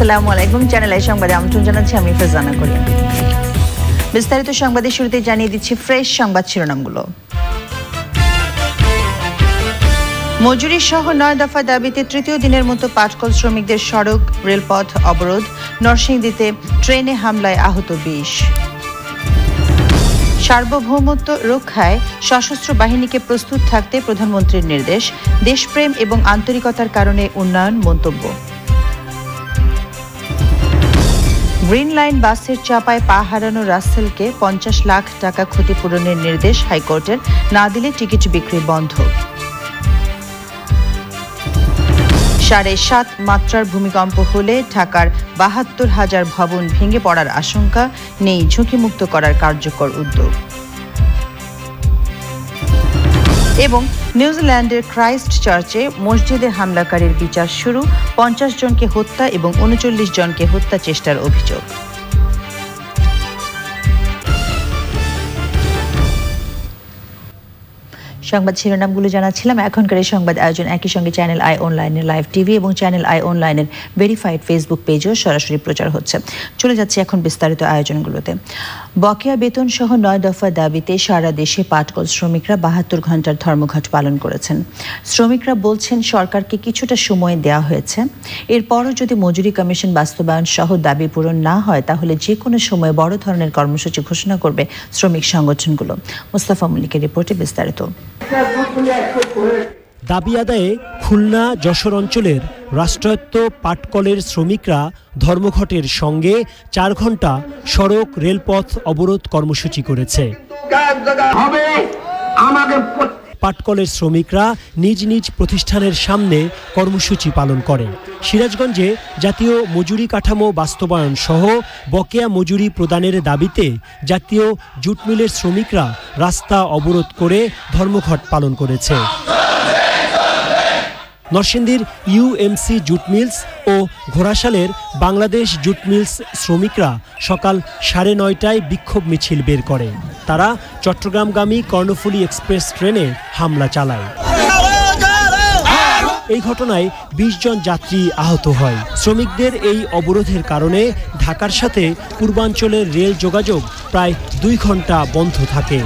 আসসালামু আলাইকুম। Channel I সংবাদে আমন্ত্রণ জানাচ্ছি আমি ফারজানা করিম। বিস্তারিত সংবাদের শুরুতে জানিয়ে দিচ্ছি ফ্রেশ সংবাদ শিরোনামগুলো। মজুরি সহ 9 দফা দাবিতে তৃতীয় দিনের মতো পাটকল শ্রমিকদের সড়ক রেলপথ অবরোধ। নরসিংদীতে ট্রেনে হামলায় আহত 20। সার্বভৌমত্ব রক্ষায় সশস্ত্র বাহিনীকে প্রস্তুত থাকতে প্রধানমন্ত্রীর নির্দেশ। দেশপ্রেম এবং আন্তরিকতার কারণে উন্নয়ন মন্তব্য। গ্রিন লাইন বাসের চাপায় পা হারানো রাসেলকে 50 লাখ টাকা ক্ষতিপূরণের নির্দেশ হাইকোর্টের, না দিলে টিকিট বিক্রি বন্ধ। 7.5 মাত্রার ভূমিকম্প হলে ঢাকার 72,000 ভবন ভেঙে পড়ার আশঙ্কা নেই, ঝুঁকিমুক্ত করার কার্যকর উদ্যোগ। এবং নিউজিল্যান্ডের ক্রাইস্ট চার্চে মসজিদে হামলাকারীর বিচার শুরু। 50 জনকে হত্যা এবং 39 জনকে হত্যা চেষ্টার অভিযোগ। সংবাদ শিরোনামগুলো জানাচ্ছিলাম। এখনকার এই সংবাদ আয়োজন একই সঙ্গে চ্যানেল আই অনলাইনের লাইভ টিভি এবং চ্যানেল আই অনলাইনের ভেরিফাইড ফেসবুক পেজেও সরাসরি প্রচার হচ্ছে। চলে যাচ্ছে এখন বিস্তারিত আয়োজনগুলোতে। বকেয়া বেতন সহ 9 দফা দাবিতে সারা দেশে পাটকল শ্রমিকরা 72 ঘন্টার ধর্মঘট পালন করেছেন। শ্রমিকরা বলছেন সরকারকে কিছুটা সময় দেওয়া হয়েছে, এরপরও যদি মজুরি কমিশন বাস্তবায়ন সহ দাবি পূরণ না হয় তাহলে যে কোনো সময় বড় ধরনের কর্মসূচি ঘোষণা করবে শ্রমিক সংগঠনগুলো। মোস্তফা মল্লিকের রিপোর্টে বিস্তারিত। দাবি আদায়ে খুলনা যশোর অঞ্চলের রাষ্ট্রায়ত্ত পাটকলের শ্রমিকরা ধর্মঘটের সঙ্গে 4 ঘন্টা সড়ক রেলপথ অবরোধ কর্মসূচি করেছে। পাটকলের শ্রমিকরা নিজ নিজ প্রতিষ্ঠানের সামনে কর্মসূচি পালন করে। সিরাজগঞ্জে জাতীয় মজুরি কাঠামো বাস্তবায়ন সহ বকেয়া মজুরি প্রদানের দাবিতে জাতীয় জুট মিলের শ্রমিকরা রাস্তা অবরোধ করে ধর্মঘট পালন করেছে। নরসিংদীর ইউএমসি জুট মিলস ও ঘোড়াশালের বাংলাদেশ জুট মিলস শ্রমিকরা সকাল 9:30টায় বিক্ষোভ মিছিল বের করে। তারা চট্টগ্রামগামী কর্ণফুলী এক্সপ্রেস ট্রেনে হামলা চালায়। এই ঘটনায় 20 জন যাত্রী আহত হয়। শ্রমিকদের এই অবরোধের কারণে ঢাকার সাথে পূর্বাঞ্চলের রেল যোগাযোগ প্রায় 2 ঘন্টা বন্ধ থাকে।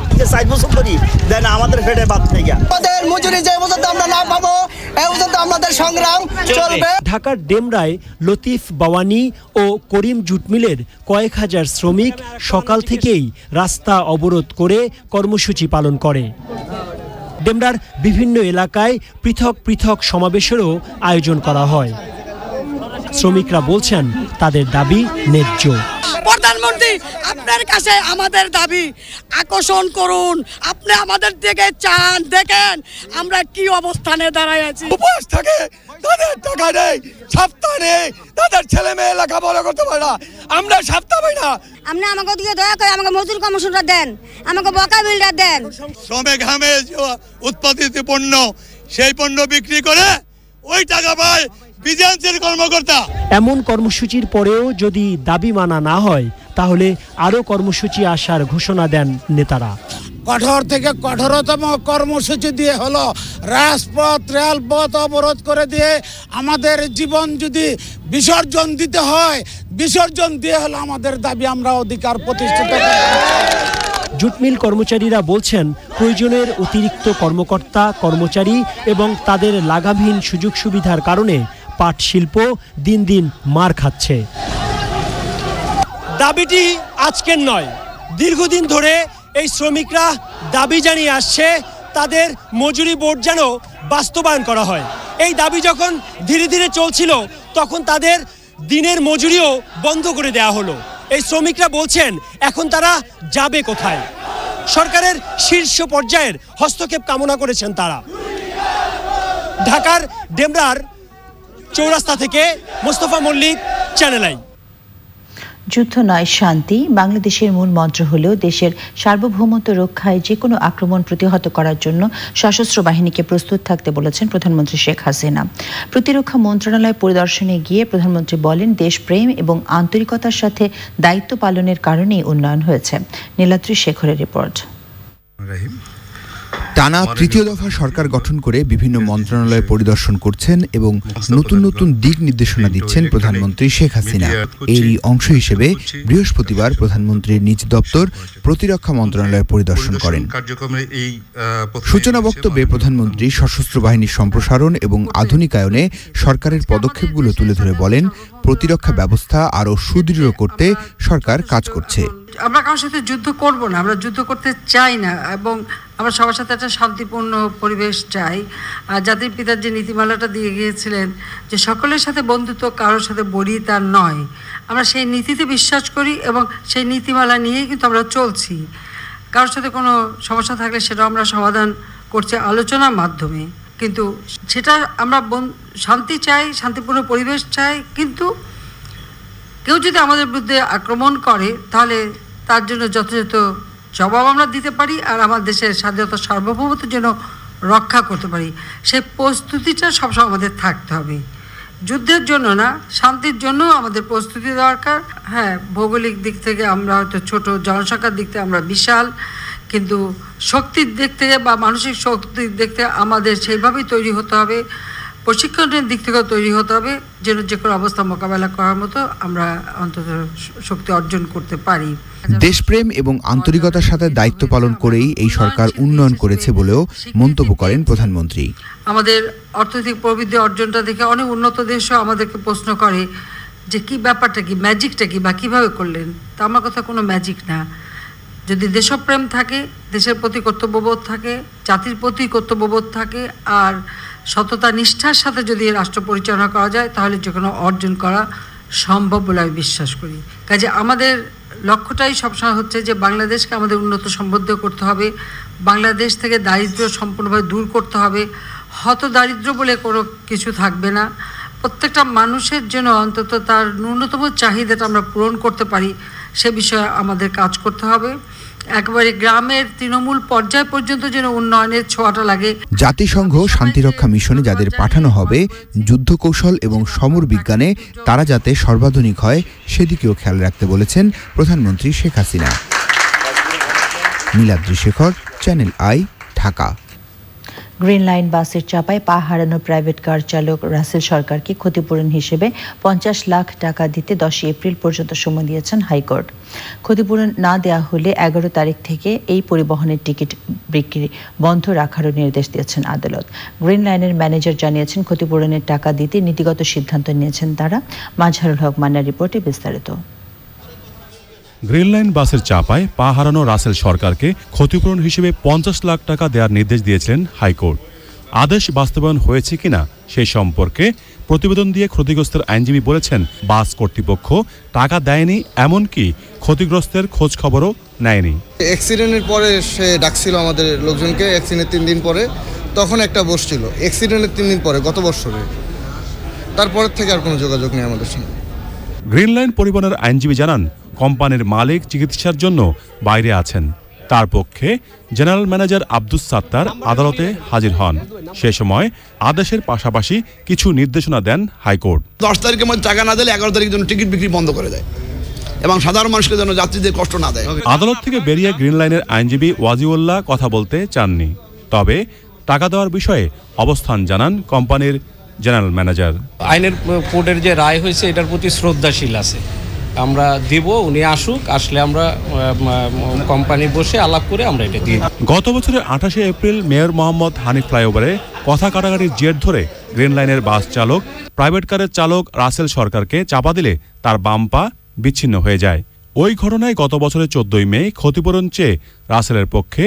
ঢাকার ডেমরায় লতিফ বাওয়ানি ও করিম জুট মিলের কয়েক হাজার শ্রমিক সকাল থেকেই রাস্তা অবরোধ করে কর্মসূচি পালন করে। ডেমরার বিভিন্ন এলাকায় পৃথক পৃথক সমাবেশেরও আয়োজন করা হয়। শ্রমিকরা বলছেন তাদের দাবি ন্যায্য। প্রধানমন্ত্রী, আপনার কাছে আমাদের দাবি আকর্ষণ করুন। আপনি আমাদের দিকে চান, দেখেন আমরা কি অবস্থানে দাঁড়ায় আছি। উপোস থাকে, তাদের টাকা নেই, সপ্তাহ নেই, তাদের ছেলে মেয়ে লেখাপড়া করতে পারে না, আমরা সপ্তাহ পাই না। আপনি আমাকে দিকে দয়া করে আমাকে মজুরি কমিশনটা দেন, আমাকে বকেয়া বিলটা দেন। শ্রমিক ঘামে উৎপাদিত পণ্য, সেই পণ্য বিক্রি করে ওই টাকা পায় বিজিএমসির কর্মকর্তা। এমন কর্মসূচির পরেও যদি দাবি মানা না হয় তাহলে আরও কর্মসূচি আসার ঘোষণা দেন নেতারা। কঠোর থেকে কঠোরতম কর্মসূচি দিয়ে হলো রাজপথ রেলপথ অবরোধ করে দিয়ে আমাদের জীবন যদি বিসর্জন দিতে হয়, বিসর্জন দিয়ে হলো আমাদের দাবি আমরা অধিকার প্রতিষ্ঠিত করব। জুটমিল কর্মচারীরা বলছেন প্রয়োজনের অতিরিক্ত কর্মকর্তা কর্মচারী এবং তাদের লাগামহীন সুযোগ সুবিধার কারণে পাট শিল্প দিন দিন মার খাচ্ছে। দাবিটি আজকের নয়, দীর্ঘদিন ধরে এই শ্রমিকরা দাবি জানিয়ে আসছে তাদের মজুরি বোর্ড যেন বাস্তবায়ন করা হয়। এই দাবি যখন ধীরে ধীরে চলছিল তখন তাদের দিনের মজুরিও বন্ধ করে দেওয়া হলো। এই শ্রমিকরা বলছেন এখন তারা যাবে কোথায়? সরকারের শীর্ষ পর্যায়ের হস্তক্ষেপ কামনা করেছেন তারা। ঢাকার ডেমরার চৌরাস্তা থেকে মোস্তফা মল্লিক, চ্যানেল আই। যুদ্ধ নয় শান্তি বাংলাদেশের মূল মন্ত্র হলেও দেশের সার্বভৌমত্ব রক্ষায় যে কোনো আক্রমণ প্রতিহত করার জন্য সশস্ত্র বাহিনীকে প্রস্তুত থাকতে বলেছেন প্রধানমন্ত্রী শেখ হাসিনা। প্রতিরক্ষা মন্ত্রণালয় পরিদর্শনে গিয়ে প্রধানমন্ত্রী বলেন দেশপ্রেম এবং আন্তরিকতার সাথে দায়িত্ব পালনের কারণেই উন্নয়ন হয়েছে। নীলাদ্রি শেখরের রিপোর্ট। টানা তৃতীয় দফা সরকার গঠন করে বিভিন্ন মন্ত্রণালয় পরিদর্শন করছেন এবং নতুন নতুন দিক নির্দেশনা দিচ্ছেন প্রধানমন্ত্রী শেখ হাসিনা। এরই অংশ হিসেবে বৃহস্পতিবার প্রধানমন্ত্রীর নিজ দপ্তর প্রতিরক্ষা মন্ত্রণালয় পরিদর্শন করেন। সূচনা বক্তব্যে প্রধানমন্ত্রী সশস্ত্র বাহিনীর সম্প্রসারণ এবং আধুনিকায়নে সরকারের পদক্ষেপগুলো তুলে ধরে বলেন, প্রতিরক্ষা ব্যবস্থা আরও সুদৃঢ় করতে সরকার কাজ করছে। আমরা কারোর সাথে যুদ্ধ করব না, আমরা যুদ্ধ করতে চাই না এবং আমরা সবার সাথে একটা শান্তিপূর্ণ পরিবেশ চাই। আর জাতির পিতা যে নীতিমালাটা দিয়ে গিয়েছিলেন যে সকলের সাথে বন্ধুত্ব, কারোর সাথে বড়ি তার নয়, আমরা সেই নীতিতে বিশ্বাস করি এবং সেই নীতিমালা নিয়েই কিন্তু আমরা চলছি। কারোর সাথে কোনো সমস্যা থাকলে সেটা আমরা সমাধান করছি আলোচনার মাধ্যমে, কিন্তু সেটা আমরা শান্তি চাই, শান্তিপূর্ণ পরিবেশ চাই। কিন্তু কেউ যদি আমাদের বিরুদ্ধে আক্রমণ করে তাহলে তার জন্য যথাযথ জবাব আমরা দিতে পারি আর আমার দেশের স্বাধীনতা সার্বভৌমত্বের জন্য রক্ষা করতে পারি। সেই প্রস্তুতিটা সবসময় আমাদের থাকতে হবে, যুদ্ধের জন্য না, শান্তির জন্য আমাদের প্রস্তুতি দরকার। হ্যাঁ, ভৌগোলিক দিক থেকে আমরা হয়তো ছোট, জনসংখ্যার দিক থেকে আমরা বিশাল, কিন্তু শক্তির দিক থেকে বা মানসিক শক্তির দিক থেকে আমাদের সেইভাবেই তৈরি হতে হবে, প্রশিক্ষণের দিক থেকেও তৈরি হতে হবে যেন যে কোনো অবস্থা মোকাবেলা করার মতো আমরা অন্তত শক্তি অর্জন করতে পারি। দেশপ্রেম এবং আন্তরিকতার সাথে দায়িত্ব পালন করেই এই সরকার উন্নয়ন করেছে বলেও মন্তব্য করেন প্রধানমন্ত্রী। আমাদের অর্থনৈতিক প্রবৃদ্ধি অর্জনটা দেখে অনেক উন্নত দেশও আমাদেরকে প্রশ্ন করে যে কি ব্যাপারটা কি, ম্যাজিকটা কি, বা কীভাবে করলেন। তা আমার কথা কোনো ম্যাজিক না। যদি দেশপ্রেম থাকে, দেশের প্রতি কর্তব্যবোধ থাকে, জাতির প্রতি কর্তব্যবোধ থাকে, আর সততা নিষ্ঠার সাথে যদি রাষ্ট্র পরিচালনা করা যায় তাহলে যে কোনো অর্জন করা সম্ভব বলে আমি বিশ্বাস করি। কাজে আমাদের লক্ষ্যটাই সবসময় হচ্ছে যে বাংলাদেশকে আমাদের উন্নত সমৃদ্ধ করতে হবে, বাংলাদেশ থেকে দারিদ্র্য সম্পূর্ণভাবে দূর করতে হবে, হত দারিদ্র্য বলে কোনো কিছু থাকবে না। প্রত্যেকটা মানুষের জন্য অন্তত তার ন্যূনতম চাহিদাটা আমরা পূরণ করতে পারি সে বিষয়ে আমাদের কাজ করতে হবে। একবারে গ্রামের তৃণমূল পর্যায় পর্যন্ত যেন উন্নয়নের ছোঁয়াটা লাগে। জাতিসংঘ শান্তিরক্ষা মিশনে যাদের পাঠানো হবে যুদ্ধ কৌশল এবং সমর বিজ্ঞানে তারা যাতে সর্বাধুনিক হয় সেদিকেও খেয়াল রাখতে বলেছেন প্রধানমন্ত্রী Sheikh Hasina. Niladri Shekhar, channel I, Dhaka. Green line বাসের চাপায় পা হারানো প্রাইভেট কার চালক রাসেল সরকারকে ক্ষতিপূরণ হিসেবে 50 লাখ টাকা দিতে 10 এপ্রিল পর্যন্ত সময় দিয়েছেন হাইকোর্ট। ক্ষতিপূরণ না দেওয়া হলে 11 তারিখ থেকে এই পরিবহনের টিকিট বিক্রি বন্ধ রাখারও নির্দেশ দিয়েছেন আদালত। গ্রিন লাইনের ম্যানেজার জানিয়েছেন ক্ষতিপূরণের টাকা দিতে নীতিগত সিদ্ধান্ত নিয়েছেন তারা। মাজহারুল হক মান্নার রিপোর্টে বিস্তারিত। গ্রিন লাইন বাসের চাপায় পা হারানো রাসেল সরকারকে ক্ষতিপূরণ হিসেবে 50 লাখ টাকা দেওয়ার নির্দেশ দিয়েছিলেন হাইকোর্ট। আদেশ বাস্তবায়ন হয়েছে কিনা সেই সম্পর্কে প্রতিবেদন দিয়ে ক্ষতিগ্রস্তের আইনজীবী বলেছেন, বাস কর্তৃপক্ষ টাকা দেয়নি, এমনকি ক্ষতিগ্রস্তের খোঁজ খবরও নেয়নি। অ্যাক্সিডেন্টের পরে সে ডাকছিল আমাদের লোকজনকে, অ্যাক্সিডেন্টের 3 দিন পরে তখন একটা বসছিল, অ্যাক্সিডেন্টের 3 দিন পরে গত বছরে, তারপরের থেকে আর কোনো যোগাযোগ নেই আমাদের সঙ্গে। গ্রিন লাইন পরিবহনের আইনজীবী জানান, কোম্পানির মালিক চিকিৎসার জন্য বাইরে আছেন। তার পক্ষে জেনারেল ম্যানেজার আব্দুস সাত্তার আদালতে হাজির হন। সে সময় আদেশের পাশাপাশি কিছু নির্দেশনা দেন হাইকোর্ট। 10 তারিখের মধ্যে টাকা না দিলে 11 তারিখের জন্য টিকিট বিক্রি বন্ধ করে দেয় এবং সাধারণ মানুষকে যেন যাত্রীদের কষ্ট না দেয়। আদালত থেকে বেরিয়ে গ্রিন লাইনের আইনজীবী ওয়াজিউল্লাহ কথা বলতে চাননি, তবে টাকা দেওয়ার বিষয়ে অবস্থান জানান কোম্পানির জেনারেল ম্যানেজার। আইনের কোর্টের যে রায় হয়েছে এটার প্রতি শ্রদ্ধাশীল আছে, আমরা দিব, উনি আসুক, আসলে আমরা কোম্পানি বসে আলাপ করে আমরা এটা দিই। গত বছরের 28 এপ্রিল মেয়র মোহাম্মদ হানিফ ফ্লাইওভারে কথা কাটাকাটির জের ধরে গ্রিন লাইনের বাস চালক প্রাইভেট কারের চালক রাসেল সরকারকে চাপা দিলে তার বাম পা বিচ্ছিন্ন হয়ে যায়। ওই ঘটনায় গত বছরের 14 মে ক্ষতিপূরণ চেয়ে রাসেলের পক্ষে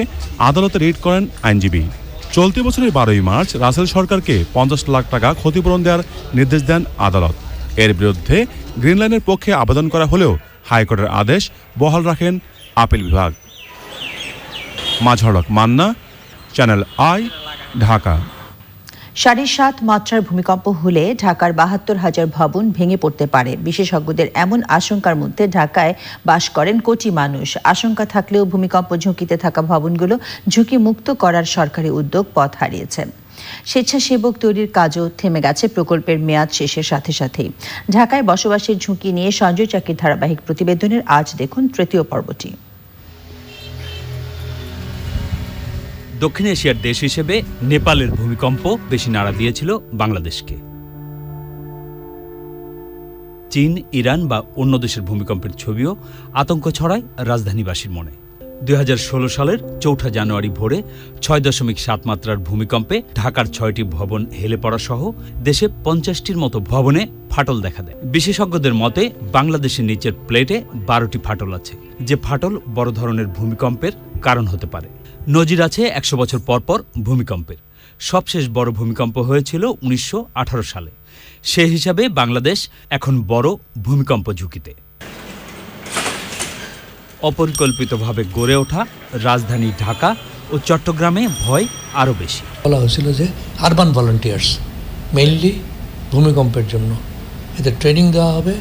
আদালতে রিট করেন আইনজীবী। চলতি বছরের 12 মার্চ রাসেল সরকারকে 50 লাখ টাকা ক্ষতিপূরণ দেওয়ার নির্দেশ দেন আদালত। এর বিরুদ্ধে গ্রিন লাইনের পক্ষে আবেদন করা হলেও হাইকোর্টের আদেশ বহাল রাখেন আপিল বিভাগ। মাজহারুল হক মান্না, চ্যানেল আই, ঢাকা। 7.5 মাত্রার ভূমিকম্প হলে ঢাকার 72,000 ভবন ভেঙে পড়তে পারে। বিশেষজ্ঞদের এমন আশঙ্কার মধ্যে ঢাকায় বাস করেন কোটি মানুষ। আশঙ্কা থাকলেও ভূমিকম্প ঝুঁকিতে থাকা ভবনগুলো ঝুঁকি মুক্ত করার সরকারি উদ্যোগ পথ হারিয়েছে। স্বেচ্ছাসেবক তৈরির কাজও থেমে গেছে প্রকল্পের মেয়াদ শেষের সাথে সাথেই। ঢাকায় বসবাসের ঝুঁকি নিয়ে সঞ্জয় চাকির ধারাবাহিক প্রতিবেদনের আজ দেখুন তৃতীয় পর্বটি। দক্ষিণ এশিয়ার দেশ হিসেবে নেপালের ভূমিকম্প বেশি নাড়া দিয়েছিল বাংলাদেশকে। চীন, ইরান বা অন্য দেশের ভূমিকম্পের ছবিও আতঙ্ক ছড়ায় রাজধানীবাসীর মনে। 2016 সালের 4 জানুয়ারি ভোরে 6.7 মাত্রার ভূমিকম্পে ঢাকার 6টি ভবন হেলে পড়া সহ দেশে 50টির মতো ভবনে ফাটল দেখা দেয়। বিশেষজ্ঞদের মতে বাংলাদেশের নিচের প্লেটে 12টি ফাটল আছে, যে ফাটল বড় ধরনের ভূমিকম্পের কারণ হতে পারে। নজির আছে 100 বছর পর পর ভূমিকম্পের। সবশেষ বড় ভূমিকম্প হয়েছিল 1918 সালে। সে হিসাবে বাংলাদেশ এখন বড় ভূমিকম্প ঝুঁকিতে। অপরিকল্পিতভাবে গড়ে ওঠা রাজধানী ঢাকা ও চট্টগ্রামে ভয় আরও বেশি। বলা হয়েছিল যে আরবান ভলান্টিয়ার্স মেইনলি ভূমিকম্পের জন্য এদের ট্রেনিং দেওয়া হবে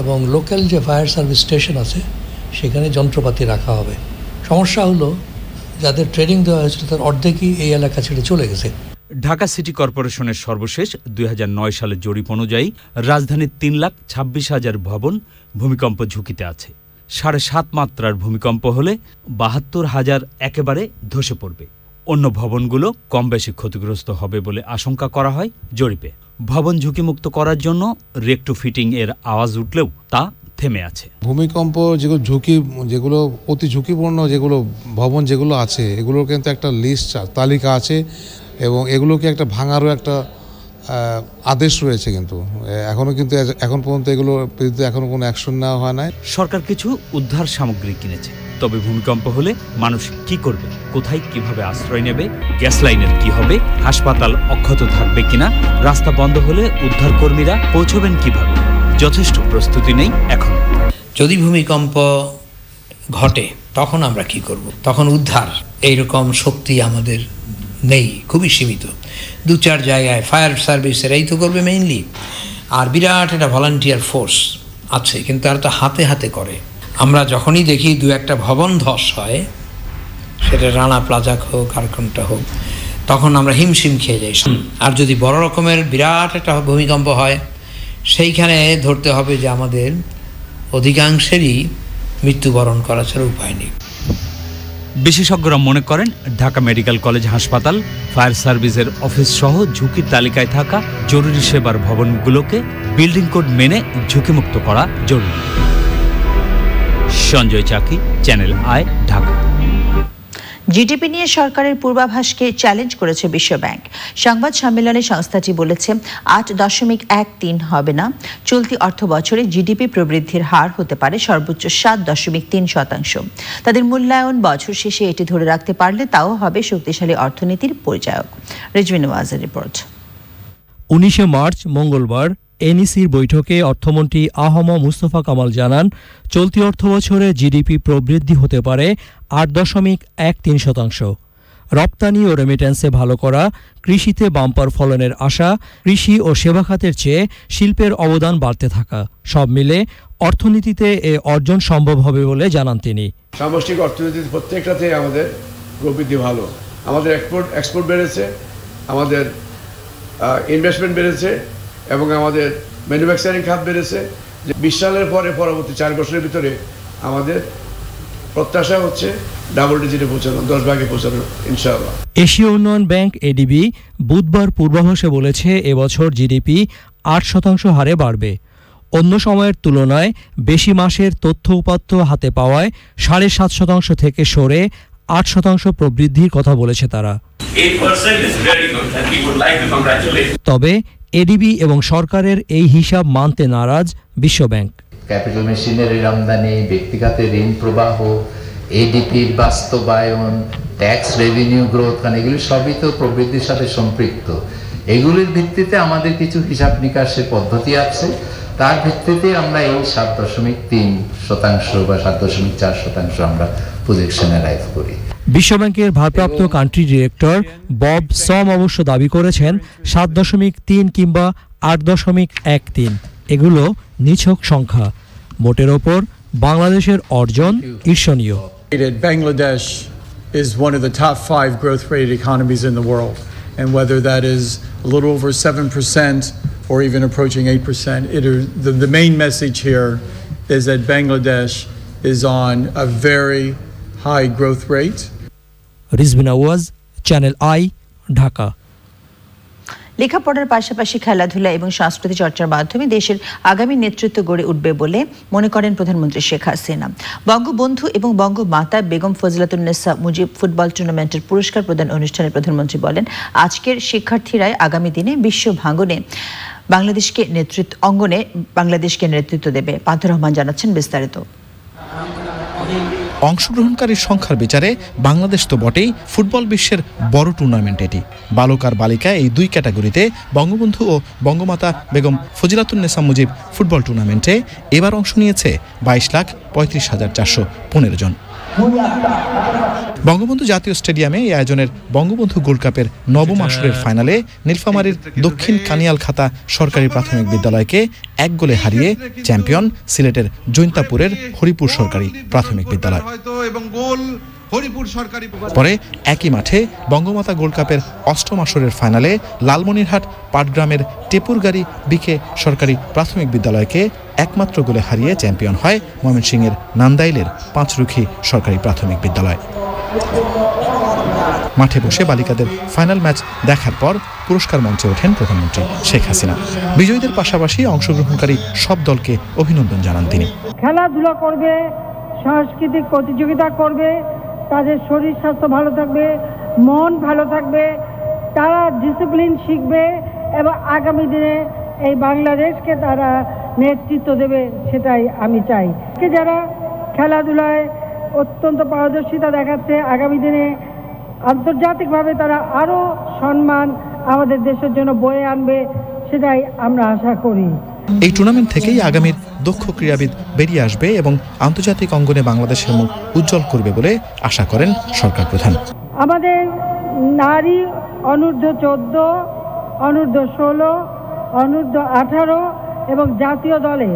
এবং লোকাল যে ফায়ার সার্ভিস স্টেশন আছে সেখানে যন্ত্রপাতি রাখা হবে। সমস্যা হলো যাদের ট্রেনিং দেওয়া হয়েছিল তার অর্ধেকই এই এলাকা ছেড়ে চলে গেছে। ঢাকা সিটি কর্পোরেশনের সর্বশেষ 2009 সালের জরিপ অনুযায়ী রাজধানীর 3,26,000 ভবন ভূমিকম্প ঝুঁকিতে আছে। 7.5 মাত্রার ভূমিকম্প হলে 72,000 একেবারে ধসে পড়বে। অন্য ভবনগুলো কম বেশি ক্ষতিগ্রস্ত হবে বলে আশঙ্কা করা হয় জরিপে। ভবন ঝুঁকিমুক্ত করার জন্য রেক্টো ফিটিং এর আওয়াজ উঠলেও তা থেমে আছে। ভূমিকম্প যেগুলো অতি ঝুঁকিপূর্ণ যেগুলো ভবন যেগুলো আছে এগুলোর কিন্তু একটা লিস্ট তালিকা আছে এবং এগুলোকে একটা ভাঙারও একটা আদেশ রয়েছে, কিন্তু এখন পর্যন্ত এগুলোর বিরুদ্ধে এখনো কোনো অ্যাকশন নেওয়া হয় নাই। সরকার কিছু উদ্ধার সামগ্রী কিনেছে, তবে ভূমিকম্প হলে মানুষ কি করবে, কোথায় কিভাবে আশ্রয় নেবে, গ্যাস লাইনের কি হবে, হাসপাতাল অক্ষত থাকবে কিনা, রাস্তা বন্ধ হলে উদ্ধার কর্মীরা পৌঁছবেন কিভাবে, যথেষ্ট প্রস্তুতি নেই এখন। যদি ভূমিকম্প ঘটে তখন আমরা কি করব? তখন উদ্ধার এইরকম শক্তি আমাদের নেই, খুবই সীমিত। 2-4 জায়গায় ফায়ার সার্ভিসের এই তো করবে মেইনলি, আর বিরাট একটা ভলান্টিয়ার ফোর্স আছে, কিন্তু তারা তো হাতে হাতে করে। আমরা যখনই দেখি 2-1টা ভবন ধস হয়, সেটা রানা প্লাজা হোক আর কোনটা হোক, তখন আমরা হিমশিম খেয়ে যাই। আর যদি বড় রকমের বিরাট একটা ভূমিকম্প হয়, সেইখানে ধরতে হবে যে আমাদের অধিকাংশেরই মৃত্যুবরণ করা ছাড়া উপায় নেই। বিশেষজ্ঞরা মনে করেন ঢাকা মেডিকেল কলেজ হাসপাতাল, ফায়ার সার্ভিসের অফিস সহ ঝুঁকির তালিকায় থাকা জরুরি সেবার ভবনগুলোকে বিল্ডিং কোড মেনে ঝুঁকিমুক্ত করা জরুরি। সঞ্জয় চাকি, চ্যানেল আই, ঢাকা। জিডিপি নিয়ে সরকারের পূর্বাভাসকে চ্যালেঞ্জ করেছে বিশ্বব্যাংক। সংবাদ সম্মেলনে সংস্থাটি বলেছে 8.13 হবে না, চলতি অর্থ বছরে জিডিপি প্রবৃদ্ধির হার হতে পারে সর্বোচ্চ 7.3%। তাদের মূল্যায়ন বছর শেষে এটি ধরে রাখতে পারলে তাও হবে শক্তিশালী অর্থনীতির পরিচায়ক। রিজওয়ান ওয়াজের রিপোর্ট। 19 মার্চ মঙ্গলবার এনইসির বৈঠকে অর্থমন্ত্রী আহম মুস্তফা কামাল জানান, চলতি অর্থবছরে জিডিপি প্রবৃদ্ধি হতে পারে 8.13%। রপ্তানি ও রেমিটেন্সে ভালো করা, কৃষিতে বাম্পার ফলনের আশা, কৃষি ও সেবা খাতের চেয়ে শিল্পের অবদান বাড়তে থাকা, সব মিলে অর্থনীতিতে এ অর্জন সম্ভব হবে বলে জানান তিনি। সামষ্টিক অর্থনীতির প্রত্যেকটাতে আমাদের প্রবৃদ্ধি ভালো। আমাদের এক্সপোর্ট বেড়েছে, আমাদের ইনভেস্টমেন্ট বেড়েছে এবং আমাদের ম্যানুফ্যাকচারিং খাত বেড়েছে। 20 সালের পরে পরবর্তী 4 বছরের ভিতরে আমাদের প্রত্যাশা হচ্ছে ডাবল ডিজিটে পৌঁছানো, 10 ভাগে পৌঁছানো ইনশাআল্লাহ। এশীয় উন্নয়ন ব্যাংক এডিবি বুধবার পূর্বাভাসে বলেছে এবছর জিডিপি 8% হারে বাড়বে। অন্য সময়ের তুলনায় বেশি মাসের তথ্য উপাত্ত হাতে পাওয়ায় 7.5% থেকে সরে 8% প্রবৃদ্ধির কথা বলেছে তারা। তবে এডিবি এবং সরকারের এই হিসাব মানতে নারাজ বিশ্বব্যাংক। ক্যাপিটাল মেশিনারির আমদানি, ব্যক্তিগত ঋণ প্রবাহ, এডিপির বাস্তবায়ন, ট্যাক্স রেভিনিউ গ্রোথ, এগুলি সবই তো প্রবৃদ্ধির সাথে সম্পৃক্ত। এগুলির ভিত্তিতে আমাদের কিছু হিসাব নিকাশের পদ্ধতি আছে, তার ভিত্তিতে আমরা এই 7.3% বা 7.4% আমরা প্রজেকশন অ্যারাইভ করি। বিশ্বব্যাংকের ভারপ্রাপ্ত কান্ট্রি ডিরেক্টর বব সম অবশ্য দাবি করেছেন 7.3 কিংবা 8.13 এগুলো নিছক সংখ্যা। মোটের ওপর বাংলাদেশের অর্জন ঈর্ষণীয়। Bangladesh is one of the top 5 growth rate economies in the world, and whether that is a little over 7% or even approaching 8%, the main message here is that Bangladesh is on a very high growth rate. রিজবিন আওয়াজ, channel I, Dhaka. লেখাপড়ার পাশাপাশি খেলাধুলা এবং সংস্কৃতি চর্চার মাধ্যমে দেশের আগামী নেতৃত্ব গড়ে উঠবে বলে মনে করেন প্রধানমন্ত্রী শেখ হাসিনা। বঙ্গবন্ধু এবং বঙ্গমাতা বেগম ফজিলাতুন্নেসা মুজিব ফুটবল টুর্নামেন্টের পুরস্কার প্রদান অনুষ্ঠানে প্রধানমন্ত্রী বলেন, আজকের শিক্ষার্থীরাই আগামী দিনে বিশ্ব ভাঙনে বাংলাদেশকে নেতৃত্ব দেবে। পান্থ রহমান জানাচ্ছেন বিস্তারিত। অংশগ্রহণকারীর সংখ্যার বিচারে বাংলাদেশ তো বটেই, ফুটবল বিশ্বের বড় টুর্নামেন্ট এটি। বালক আর বালিকা এই দুই ক্যাটাগরিতে বঙ্গবন্ধু ও বঙ্গমাতা বেগম ফজিলাতুন্নেসা মুজিব ফুটবল টুর্নামেন্টে এবার অংশ নিয়েছে 22,35,415 জন। বঙ্গবন্ধু জাতীয় স্টেডিয়ামে এই আয়োজনের বঙ্গবন্ধু গোল্ড কাপের নবম আসরের ফাইনালে নীলফামারীর দক্ষিণ কানিয়ালখাতা সরকারি প্রাথমিক বিদ্যালয়কে 1 গোলে হারিয়ে চ্যাম্পিয়ন সিলেটের জৈন্তাপুরের হরিপুর সরকারি প্রাথমিক বিদ্যালয়। পরে একই মাঠে বঙ্গমাতা গোল্ড কাপের 8ম আসরের ফাইনালে লালমনিরহাট পাটগ্রামের টেপুরগাড়ি বিকে সরকারি প্রাথমিক বিদ্যালয়কে একমাত্র গোলে হারিয়ে চ্যাম্পিয়ন হয় ময়মনসিংহের নান্দাইলের পাঁচরুখি সরকারি প্রাথমিক বিদ্যালয়। মাঠে বসে বালিকাদের ফাইনাল ম্যাচ দেখার পর পুরস্কার মঞ্চে ওঠেন প্রধানমন্ত্রী শেখ হাসিনা। বিজয়ীদের পাশাপাশি অংশগ্রহণকারী সব দলকে অভিনন্দন জানান তিনি। খেলাধুলা করবে, সাংস্কৃতিক প্রতিযোগিতা করবে, তাদের শরীর স্বাস্থ্য ভালো থাকবে, মন ভালো থাকবে, তারা ডিসিপ্লিন শিখবে এবং আগামী দিনে এই বাংলাদেশকে তারা নেতৃত্ব দেবে, সেটাই আমি চাই। যারা খেলাধুলায় অত্যন্ত পারদর্শিতা দেখাচ্ছে, আগামী দিনে আন্তর্জাতিকভাবে তারা আরও সম্মান আমাদের দেশের জন্য বয়ে আনবে, সেটাই আমরা আশা করি। এই টুর্নামেন্ট থেকেই আগামীর দক্ষ ক্রীড়াবিদ বেরিয়ে আসবে এবং আন্তর্জাতিক অঙ্গনে বাংলাদেশের মুখ উজ্জ্বল করবে বলে আশা করেন সরকার প্রধান। আমাদের নারী অনূর্ধ্ব-14, অনূর্ধ্ব-16, অনূর্ধ্ব-18 এবং জাতীয় দলে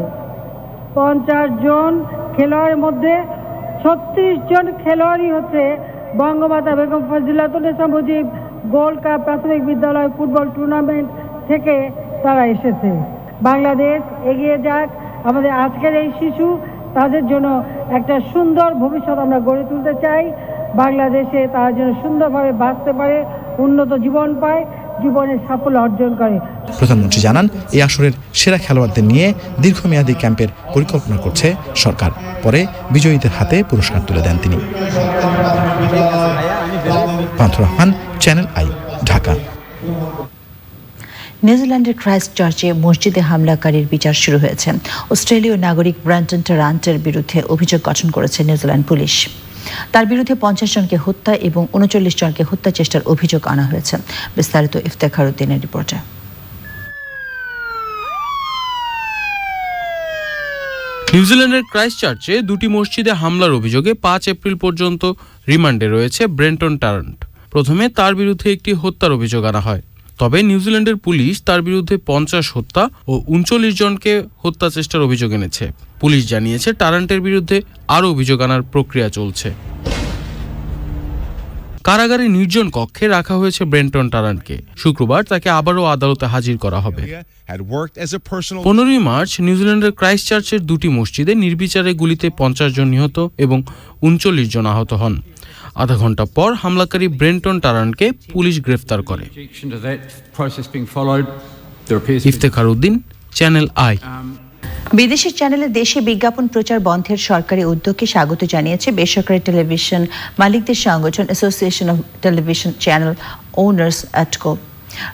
50 জন খেলোয়াড়ের মধ্যে 36 জন খেলোয়াড়ই হচ্ছে বঙ্গমাতা বেগম ফজিলাতুন্নেসা মুজিব গোল্ড কাপ প্রাথমিক বিদ্যালয় ফুটবল টুর্নামেন্ট থেকে তারা এসেছে। বাংলাদেশ এগিয়ে যাক, আমাদের আজকের এই শিশু, তাদের জন্য একটা সুন্দর ভবিষ্যৎ আমরা গড়ে তুলতে চাই। বাংলাদেশে তারা যেন সুন্দরভাবে বাঁচতে পারে, উন্নত জীবন পায়, জীবনের সাফল্য অর্জন করে। প্রধানমন্ত্রী জানান, এই আসরের সেরা খেলোয়াড়দের নিয়ে দীর্ঘমেয়াদী ক্যাম্পের পরিকল্পনা করছে সরকার। পরে বিজয়ীদের হাতে পুরস্কার তুলে দেন তিনি। পান্থ রহমান, চ্যানেল আই, ঢাকা। নিউজিল্যান্ডের ক্রাইস্ট চার্চে মসজিদে হামলাকারীর বিচার শুরু হয়েছে। অস্ট্রেলীয় নাগরিক ব্র্যান্টন টারান্টের বিরুদ্ধে অভিযোগ গঠন করেছে নিউজিল্যান্ড পুলিশ। তার বিরুদ্ধে 50 জনকে হত্যা এবং 39 জনকে হত্যা চেষ্টার অভিযোগ আনা হয়েছে। বিস্তারিত ইফতেখার উদ্দিনের রিপোর্টে। নিউজিল্যান্ডের ক্রাইস্ট চার্চে দুটি মসজিদে হামলার অভিযোগে 5 এপ্রিল পর্যন্ত রিমান্ডে রয়েছে ব্রেন্টন টারান্ট। প্রথমে তার বিরুদ্ধে একটি হত্যার অভিযোগ আনা হয়, তবে নিউজিল্যান্ডের পুলিশ তার বিরুদ্ধে 50 হত্যা ও 39 জনকে হত্যা চেষ্টার অভিযোগ এনেছে। পুলিশ জানিয়েছে টারান্টের বিরুদ্ধে আরও অভিযোগ আনার প্রক্রিয়া চলছে। কারাগারে নির্জন কক্ষে রাখা হয়েছে ব্রেন্টন টারান্টকে। শুক্রবার তাকে আবারও আদালতে হাজির করা হবে। 15 মার্চ নিউজিল্যান্ডের ক্রাইস্ট চার্চের দুটি মসজিদে নির্বিচারে গুলিতে 50 জন নিহত এবং 39 জন আহত হন। আধা ঘন্টা পর হামলাকারী ব্রেন্টন টারান্টকে পুলিশ গ্রেফতার করে। Iftekhar Uddin, channel I. বিদেশি চ্যানেলে দেশে বিজ্ঞাপন প্রচার বন্ধের সরকারি উদ্যোগকে স্বাগত জানিয়েছে বেসরকারি টেলিভিশন মালিকদের সংগঠন association of television channel owners অ্যাটকো।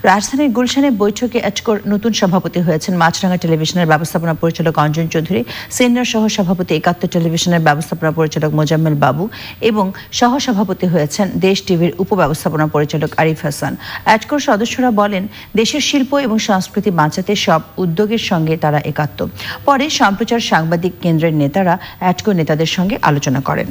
রাজধানীর গুলশানে বৈঠকে অ্যাটকোর নতুন সভাপতি হয়েছেন মাছরাঙা টেলিভিশনের ব্যবস্থাপনা পরিচালক অঞ্জন চৌধুরী, সিনিয়র সহ সভাপতি 71 টেলিভিশনের ব্যবস্থাপনা পরিচালক মোজাম্মেল বাবু এবং সহ সভাপতি হয়েছেন দেশ টিভির উপব্যবস্থাপনা পরিচালক আরিফ হাসান। অ্যাটকোর সদস্যরা বলেন, দেশের শিল্প এবং সংস্কৃতি বাঁচাতে সব উদ্যোগের সঙ্গে তারা একাত্ম। পরে সম্প্রচার সাংবাদিক কেন্দ্রের নেতারা অ্যাটকো নেতাদের সঙ্গে আলোচনা করেন।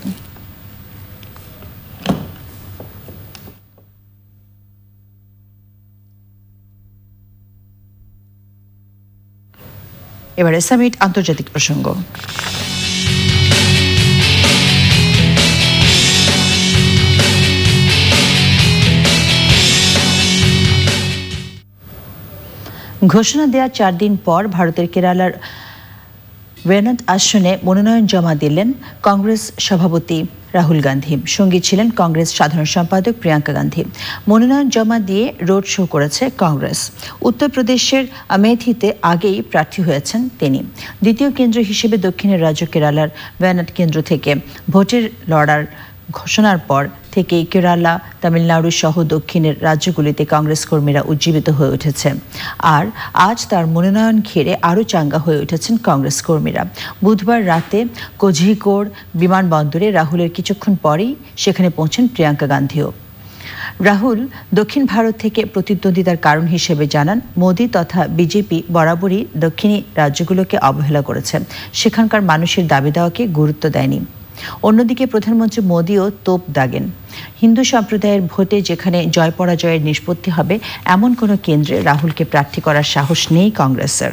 এবারে সামিট আন্তর্জাতিক প্রসঙ্গ। ঘোষণা দেওয়ার 4 দিন পর ভারতের কেরালার ওয়ায়ানাড আসনে মনোনয়ন জমা দিলেন কংগ্রেস সভাপতি রাহুল গান্ধী। সঙ্গী ছিলেন কংগ্রেস সাধারণ সম্পাদক প্রিয়াঙ্কা গান্ধী। মনোনয়ন জমা দিয়ে রোড শো করেছে কংগ্রেস। উত্তরপ্রদেশের আমেথিতে আগেই প্রার্থী হয়েছেন তিনি। দ্বিতীয় কেন্দ্র হিসেবে দক্ষিণের রাজ্য কেরালার ওয়ায়ানাড কেন্দ্র থেকে ভোটের লড়ার ঘোষণার পর থেকে কেরালা, তামিলনাড়ু সহ দক্ষিণের রাজ্যগুলিতে কংগ্রেস কর্মীরা উজ্জীবিত হয়ে উঠেছে। আর আজ তার মনোনয়ন ঘিরে আরও চাঙ্গা হয়ে উঠেছেন কংগ্রেস কর্মীরা। বুধবার রাতে কোঝিকোড় বিমানবন্দরে রাহুলের কিছুক্ষণ পরেই সেখানে পৌঁছেন প্রিয়াঙ্কা গান্ধীও। রাহুল দক্ষিণ ভারত থেকে প্রতিদ্বন্দ্বিতার কারণ হিসেবে জানান, মোদি তথা বিজেপি বরাবরই দক্ষিণী রাজ্যগুলোকে অবহেলা করেছে, সেখানকার মানুষের দাবি দেওয়াকে গুরুত্ব দেয়নি। অন্যদিকে প্রধানমন্ত্রী মোদিও তোপ দাগেন, হিন্দু সম্প্রদায়ের ভোটে যেখানে জয় পরাজয়ের নিষ্পত্তি হবে এমন কোনো কেন্দ্রে রাহুলকে প্রার্থী করার সাহস নেই কংগ্রেসের।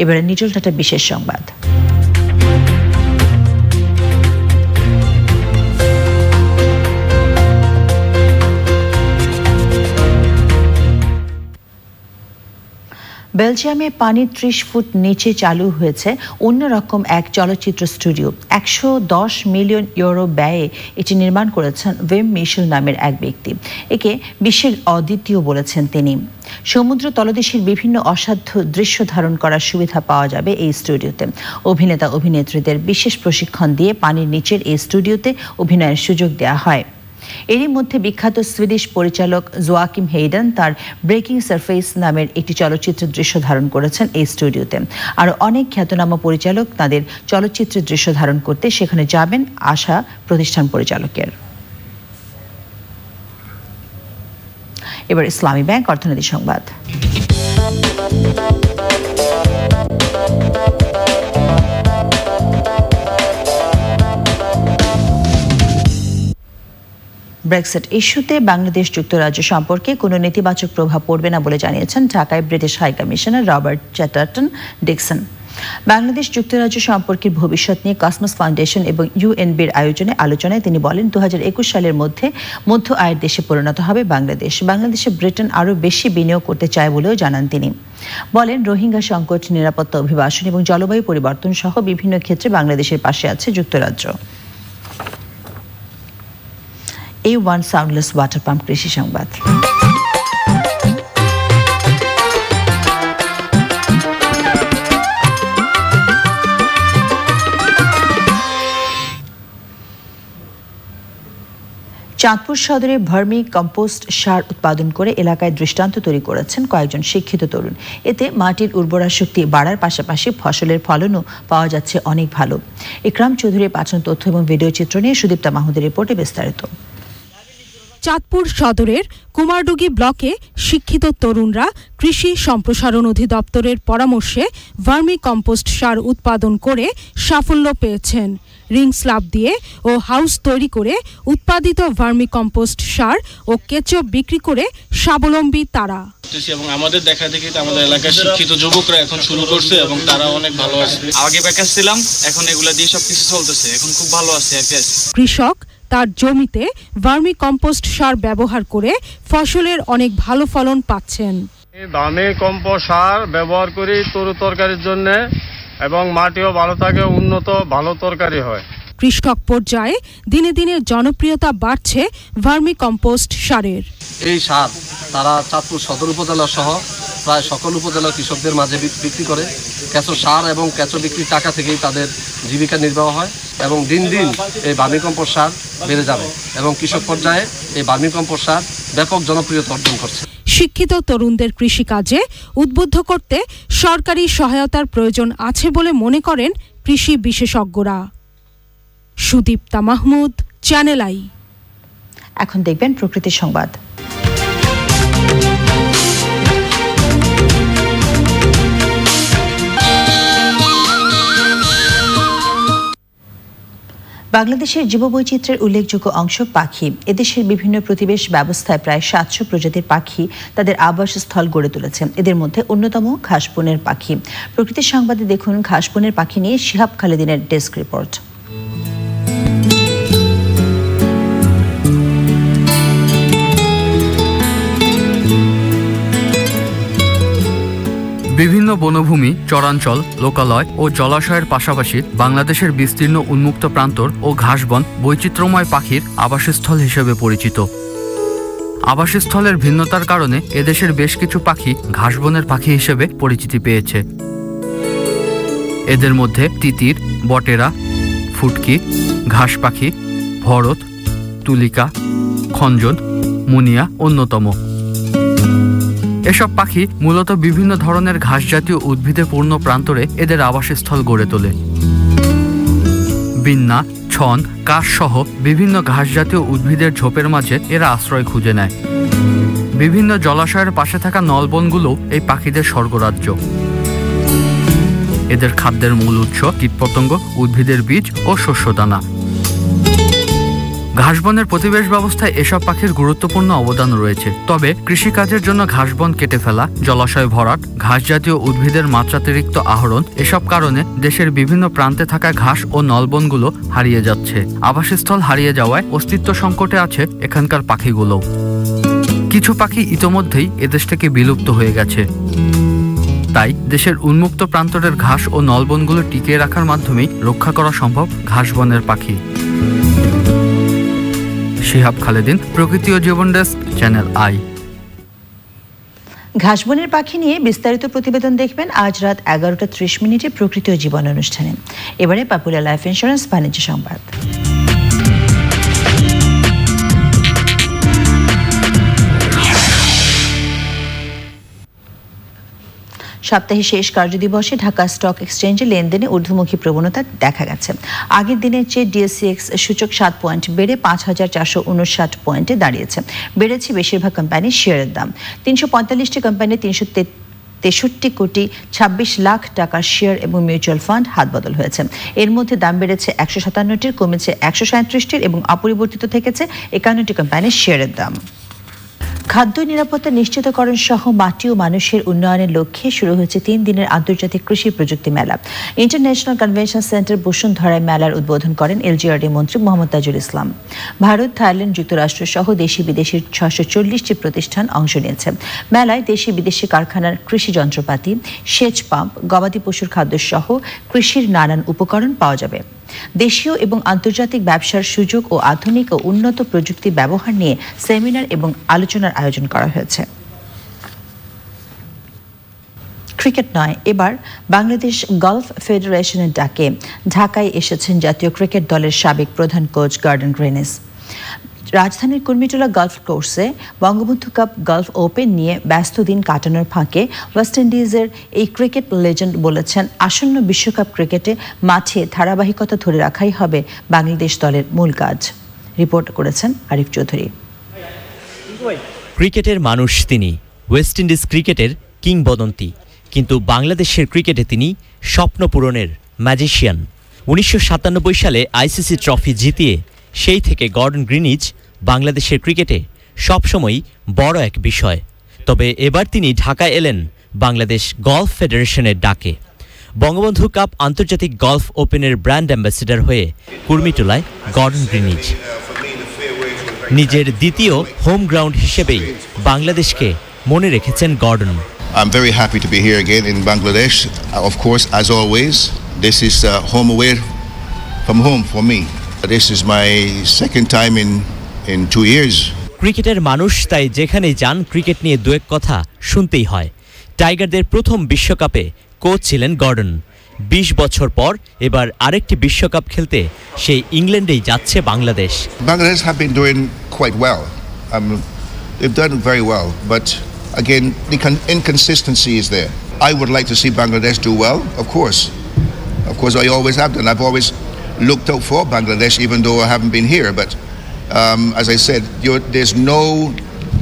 এবারে নিটল টাটা বিশেষ সংবাদ। বেলজিয়ামে পানির 30 ফুট নিচে চালু হয়েছে অন্যরকম এক চলচ্চিত্র স্টুডিও। 110 মিলিয়ন ইউরো ব্যয়ে এটি নির্মাণ করেছেন ওয়েম মিশেল নামের এক ব্যক্তি। একে বিশ্বের অদ্বিতীয় বলেছেন তিনি। সমুদ্র তলদেশের বিভিন্ন অসাধ্য দৃশ্য ধারণ করার সুবিধা পাওয়া যাবে এই স্টুডিওতে। অভিনেতা অভিনেত্রীদের বিশেষ প্রশিক্ষণ দিয়ে পানির নিচের এই স্টুডিওতে অভিনয়ের সুযোগ দেওয়া হয়। এরই মধ্যে বিখ্যাত সুইডিশ পরিচালক জোয়াকিম হেইডেন তার ব্রেকিং সারফেস নামের একটি চলচ্চিত্রের দৃশ্য ধারণ করেছেন এই স্টুডিওতে। আরও অনেক খ্যাতনামা পরিচালক তাদের চলচ্চিত্রের দৃশ্য ধারণ করতে সেখানে যাবেন আশা প্রতিষ্ঠান পরিচালকের। এবার ইসলামী ব্যাংক অর্থনীতি সংবাদ। ব্রেক্সিট ইস্যুতে বাংলাদেশ যুক্তরাজ্য সম্পর্কে কোনো নেতিবাচক প্রভাব পড়বে না বলে জানিয়েছেন ঢাকায় British High Commissioner Robert Chatterton Dickson. Bangladesh যুক্তরাজ্য সম্পর্কের ভবিষ্যৎ নিয়ে কসমস ফাউন্ডেশন এবং ইউএনবির আলোচনায় তিনি বলেন, 2021 সালের মধ্যে মধ্য আয়ের দেশে পরিণত হবে বাংলাদেশ। বাংলাদেশে ব্রিটেন আরও বেশি বিনিয়োগ করতে চায় বলেও জানান তিনি। বলেন, রোহিঙ্গা সংকট, নিরাপত্তা অভিবাসন এবং জলবায়ু পরিবর্তন সহ বিভিন্ন ক্ষেত্রে বাংলাদেশের পাশে আছে যুক্তরাজ্য। A1 সাউন্ডলেস ওয়াটার পাম্প কৃষি সংবাদ। চাঁদপুর সদরে ভার্মি কম্পোস্ট সার উৎপাদন করে এলাকায় দৃষ্টান্ত তৈরি করেছেন কয়েকজন শিক্ষিত তরুণ। এতে মাটির উর্বরা শক্তি বাড়ার পাশাপাশি ফসলের ফলনও পাওয়া যাচ্ছে অনেক ভালো। ইকরাম চৌধুরীর পাঠানো তথ্য এবং ভিডিও চিত্র নিয়ে সুদীপ্তা মাহমুদের রিপোর্টে বিস্তারিত। চাঁদপুর সদরের কুমারডুগি ব্লকে শিক্ষিত তরুণরা কৃষি সম্প্রসারণ অধিদপ্তরের পরামর্শে ভার্মি কম্পোস্ট সার উৎপাদন করে সাফল্য পেয়েছেন। রিং স্ল্যাব দিয়ে ও হাউস তৈরি করে উৎপাদিত ভার্মি কম্পোস্ট সার ও কেঁচো বিক্রি করে স্বাবলম্বী তারা। এবং আমাদের দেখা দেখি আমাদের এলাকার শিক্ষিত যুবকরা এখন শুরু করছে এবং তারা অনেক ভালো আছে। আগে বেকার ছিলাম, এখন এগুলা দিয়ে সবকিছু চলতেছে, এখন খুব ভালো আছে। কৃষক তার জমিতে ভার্মি কম্পোস্ট সার ব্যবহার করে ফসলের অনেক ভালো ফলন পাচ্ছেন। ভার্মি কম্পোস্ট সার ব্যবহার করি তরু তরকারির জন্য এবং মাটিও ভালো থাকে, উন্নত ভালো তরকারি হয়। কৃষক পর্যায়ে দিনে দিনে জনপ্রিয়তা বাড়ছে ভার্মি কম্পোস্ট সারের। এই সার তারা চাঁদপুর সদর উপজেলা সহ প্রায় সকল উপজেলার কৃষকদের মাঝে বিক্রি করে। কেঁচো সার এবং কেঁচো বিক্রির টাকা থেকেই তাদের জীবিকা নির্বাহ হয় এবং দিন দিন এই ভার্মি কম্পোস্ট সার বেড়ে যাবে এবং কৃষক পর্যায়ে এই ভার্মি কম্পোস্ট সার ব্যাপক জনপ্রিয়তা অর্জন করছে। শিক্ষিত তরুণদের কৃষিকাজে উদ্বুদ্ধ করতে সরকারি সহায়তার প্রয়োজন আছে বলে মনে করেন কৃষি বিশেষজ্ঞরা। Sudipta Mahmud, channel I. এখন দেখবেন প্রকৃতি সংবাদ। বাংলাদেশের জীববৈচিত্র্যের উল্লেখযোগ্য অংশ পাখি। এদেশের বিভিন্ন প্রতিবেশ ব্যবস্থায় প্রায় 700 প্রজাতির পাখি তাদের আবাসস্থল গড়ে তুলেছে। এদের মধ্যে অন্যতম ঘাসবনের পাখি। প্রকৃতি সংবাদে দেখুন ঘাসবনের পাখি নিয়ে শিহাব খালেদিনের ডেস্ক রিপোর্ট। বিভিন্ন বনভূমি, চরাঞ্চল, লোকালয় ও জলাশয়ের পাশাপাশি বাংলাদেশের বিস্তীর্ণ উন্মুক্ত প্রান্তর ও ঘাসবন বৈচিত্র্যময় পাখির আবাসস্থল হিসেবে পরিচিত। আবাসস্থলের ভিন্নতার কারণে এদেশের বেশ কিছু পাখি ঘাসবনের পাখি হিসেবে পরিচিতি পেয়েছে। এদের মধ্যে তিতির, বটেরা, ফুটকি, ঘাস পাখি, ভরত, তুলিকা, খঞ্জন, মুনিয়া অন্যতম। এসব পাখি মূলত বিভিন্ন ধরনের ঘাসজাতীয় উদ্ভিদে পূর্ণ প্রান্তরে এদের আবাসস্থল গড়ে তোলে। বিন্না, ছন, কাশ সহ বিভিন্ন ঘাসজাতীয় উদ্ভিদের ঝোপের মাঝে এরা আশ্রয় খুঁজে নেয়। বিভিন্ন জলাশয়ের পাশে থাকা নলবনগুলো এই পাখিদের স্বর্গরাজ্য। এদের খাদ্যের মূল উৎস কীটপতঙ্গ, উদ্ভিদের বীজ ও শস্যদানা। ঘাসবনের প্রতিবেশ ব্যবস্থায় এসব পাখির গুরুত্বপূর্ণ অবদান রয়েছে। তবে কৃষিকাজের জন্য ঘাসবন কেটে ফেলা, জলাশয় ভরাট, ঘাসজাতীয় উদ্ভিদের মাত্রাতিরিক্ত আহরণ এসব কারণে দেশের বিভিন্ন প্রান্তে থাকা ঘাস ও নলবনগুলো হারিয়ে যাচ্ছে। আবাসস্থল হারিয়ে যাওয়ায় অস্তিত্ব সংকটে আছে এখানকার পাখিগুলো। কিছু পাখি ইতোমধ্যেই এদেশ থেকে বিলুপ্ত হয়ে গেছে। তাই দেশের উন্মুক্ত প্রান্তরের ঘাস ও নলবনগুলো টিকিয়ে রাখার মাধ্যমেই রক্ষা করা সম্ভব ঘাসবনের পাখি। শিহাব খালেদিন, প্রকৃতি ও জীবন ডেস্ক, চ্যানেল আই। ঘাসবনের পাখি নিয়ে বিস্তারিত প্রতিবেদন দেখবেন আজ রাত 11:30 প্রকৃতি ও জীবন অনুষ্ঠানে। এবারে পপুলার লাইফ ইন্স্যুরেন্স বাণিজ্য সংবাদ। সপ্তাহের শেষ কার্যদিবসে ঢাকা স্টক এক্সচেঞ্জে লেনদেনে ঊর্ধ্বমুখী প্রবণতা দেখা গেছে। আগের দিনের চেয়ে ডিএসসিএক্স সূচক 7 পয়েন্ট বেড়ে 5,459 পয়েন্টে দাঁড়িয়েছে। বেড়েছে বেশিরভাগ কোম্পানির শেয়ারের দাম। 345টি কোম্পানির 363 কোটি 26 লাখ টাকার শেয়ার এবং মিউচুয়াল ফান্ড হাতবদল হয়েছে। এর মধ্যে দাম বেড়েছে 157টির, কমেছে 137টির এবং অপরিবর্তিত থেকেছে 51টি কোম্পানির শেয়ারের দাম। খাদ্য নিরাপত্তা নিশ্চিতকরণ সহ মাটি ও মানুষের উন্নয়নের লক্ষ্যে শুরু হয়েছে 3 দিনের আন্তর্জাতিক কৃষি প্রযুক্তি মেলা। ইন্টারন্যাশনাল কনভেনশন সেন্টার বসুন্ধরায় মেলার উদ্বোধন করেন এলজিআরডি মন্ত্রী মোহাম্মদ তাজুল ইসলাম। ভারত, থাইল্যান্ড, যুক্তরাষ্ট্র সহ দেশি বিদেশি 640টি প্রতিষ্ঠান অংশ নিয়েছে। মেলায় দেশি বিদেশি কারখানার কৃষি যন্ত্রপাতি, সেচ পাম্প, গবাদি পশুর খাদ্য সহ কৃষির নানান উপকরণ পাওয়া যাবে। দেশীয় এবং আন্তর্জাতিক ব্যবসার সুযোগ ও আধুনিক ও উন্নত প্রযুক্তি ব্যবহার নিয়ে সেমিনার এবং আলোচনার আয়োজন করা হয়েছে। ক্রিকেট নয়, এবার বাংলাদেশ গলফ ফেডারেশনের ডাকে ঢাকায় এসেছেন জাতীয় ক্রিকেট দলের সাবেক প্রধান কোচ গর্ডন গ্রেনিস। রাজধানীর কুর্মিটোলা গলফ কোর্সে বঙ্গবন্ধু কাপ গলফ ওপেন নিয়ে ব্যস্ত দিন কাটানোর ফাঁকে ওয়েস্ট ইন্ডিজের এই ক্রিকেট লেজেন্ড বলেছেন, আসন্ন বিশ্বকাপ ক্রিকেটে মাঠে ধারাবাহিকতা ধরে রাখাই হবে বাংলাদেশ দলের মূল কাজ। রিপোর্ট করেছেন আরিফ চৌধুরী। ক্রিকেটের মানুষ তিনি, ওয়েস্ট ইন্ডিজ ক্রিকেটের কিংবদন্তি, কিন্তু বাংলাদেশের ক্রিকেটে তিনি স্বপ্ন পূরণের ম্যাজিশিয়ান। 1997 সালে আইসিসি ট্রফি জিতিয়ে সেই থেকে গর্ডন গ্রিনিচ বাংলাদেশের ক্রিকেটে সবসময়ই বড় এক বিষয়। তবে এবার তিনি ঢাকায় এলেন বাংলাদেশ গলফ ফেডারেশনের ডাকে। বঙ্গবন্ধু কাপ আন্তর্জাতিক গলফ ওপেনের ব্র্যান্ড অ্যাম্বাসেডর হয়ে কুর্মিটোলায় গর্ডন গ্রিনিচ। নিজের দ্বিতীয় হোম গ্রাউন্ড হিসেবেই বাংলাদেশকে মনে রেখেছেন Gordon. I'm very happy to be here again in Bangladesh. Of course, as always, this is home away from home for me. This is my second time in 2 years. ক্রিকেটের মানুষ, তাই যেখানেই যান cricket নিয়ে দু এক কথা শুনতেই হয়। টাইগারদের প্রথম বিশ্বকাপে কোচ ছিলেন গর্ডন। 20 বছর পর এবার আরেকটি বিশ্বকাপ খেলতে সেই ইংল্যান্ডেই যাচ্ছে Bangladesh. Bangladesh have been doing quite well. They've done very well, but again, the inconsistency is there. I would like to see Bangladesh do well, of course. Of course, I always have done. I've always looked out for Bangladesh, even though I haven't been here. But as I said, there's no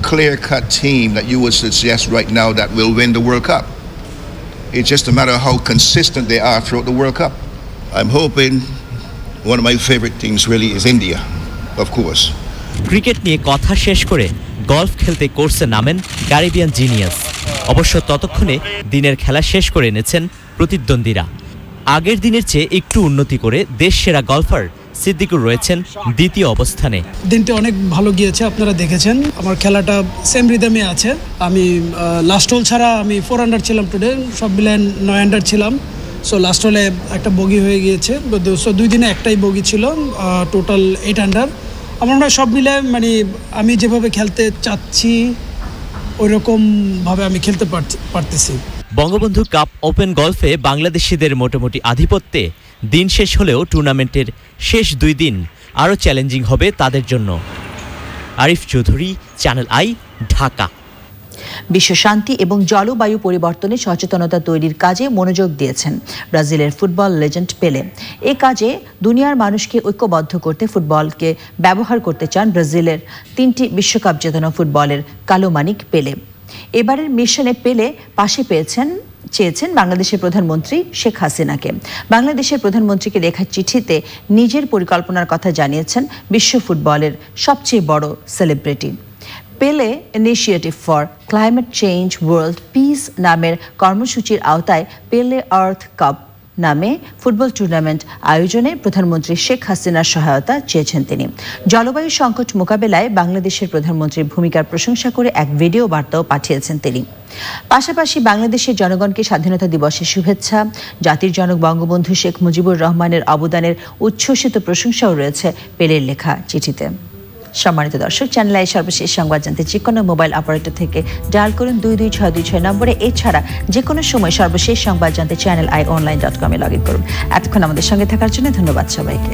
clear-cut team that you would suggest right now that will win the World Cup. It's just a matter of how consistent they are throughout the World Cup. I'm hoping one of my favorite teams really is India, of course. Cricket নিয়ে কথা শেষ করে golf খেলতে কোর্সে নামেন Caribbean genius. অবশ্য ততক্ষণে দিনের খেলা শেষ করে এনেছেন প্রতিদ্বন্দ্বীরা। আগের দিনের চেয়ে একটু উন্নতি করে দেশ সেরা গলফার সিদ্দিকুর রয়েছেন দ্বিতীয় অবস্থানে। দিনটি অনেক ভালো গিয়েছে, আপনারা দেখেছেন আমার খেলাটা সেম রিদমে আছে। আমি লাস্ট হোল ছাড়া আমি 4 আন্ডার ছিলাম টুডে, সব মিলে 9 আন্ডার ছিলাম। সো লাস্ট হোলে একটা বগি হয়ে গিয়েছে, সো 2 দিনে একটাই বগি ছিল, টোটাল 8 আন্ডার। আমরা সব মিলে মানে আমি যেভাবে খেলতে চাচ্ছি ওইরকমভাবে আমি খেলতে পারতেছি। বঙ্গবন্ধু কাপ ওপেন গলফে বাংলাদেশিদের মোটামুটি আধিপত্যে দিন শেষ হলেও টুর্নামেন্টের শেষ 2 দিন আরও চ্যালেঞ্জিং হবে তাদের জন্য। Arif Chowdhury, channel I, Dhaka. বিশ্ব শান্তি এবং জলবায়ু পরিবর্তনে সচেতনতা তৈরির কাজে মনোযোগ দিয়েছেন ব্রাজিলের ফুটবল লেজেন্ড পেলে। এ কাজে দুনিয়ার মানুষকে ঐক্যবদ্ধ করতে ফুটবলকে ব্যবহার করতে চান ব্রাজিলের 3টি বিশ্বকাপ জেতানো ফুটবলের কালো মানিক পেলে। এবারের মিশনে পেলে পাশে চেয়েছেন বাংলাদেশের প্রধানমন্ত্রী শেখ হাসিনাকে। বাংলাদেশের প্রধানমন্ত্রীকে লেখা চিঠিতে নিজের পরিকল্পনার কথা জানিয়েছেন বিশ্ব ফুটবলের সবচেয়ে বড় সেলিব্রিটি। পেলে initiative for climate change world piece নামের কর্মসূচির আওতায় পেলে আর্থ কাপ নামে ফুটবল টুর্নামেন্ট আয়োজনে প্রধানমন্ত্রী শেখ হাসিনার সহায়তা চেয়েছেন তিনি। জলবায়ু সংকট মোকাবেলায় বাংলাদেশের প্রধানমন্ত্রীর ভূমিকার প্রশংসা করে এক ভিডিও বার্তাও পাঠিয়েছেন তিনি। পাশাপাশি বাংলাদেশের জনগণকে স্বাধীনতা দিবসের শুভেচ্ছা, জাতির জনক বঙ্গবন্ধু শেখ মুজিবুর রহমানের অবদানের উচ্ছ্বসিত প্রশংসাও রয়েছে পেলের লেখা চিঠিতে। সম্মানিত দর্শক, চ্যানেল আই সর্বশেষ সংবাদ জানতে যে কোনো মোবাইল অপারেটর থেকে ডায়াল করুন 226226 নম্বরে। এছাড়া যে কোনো সময় সর্বশেষ সংবাদ জানতে চ্যানেল আই অনলাইন.com লগ ইন করুন। এতক্ষণ আমাদের সঙ্গে থাকার জন্য ধন্যবাদ সবাইকে।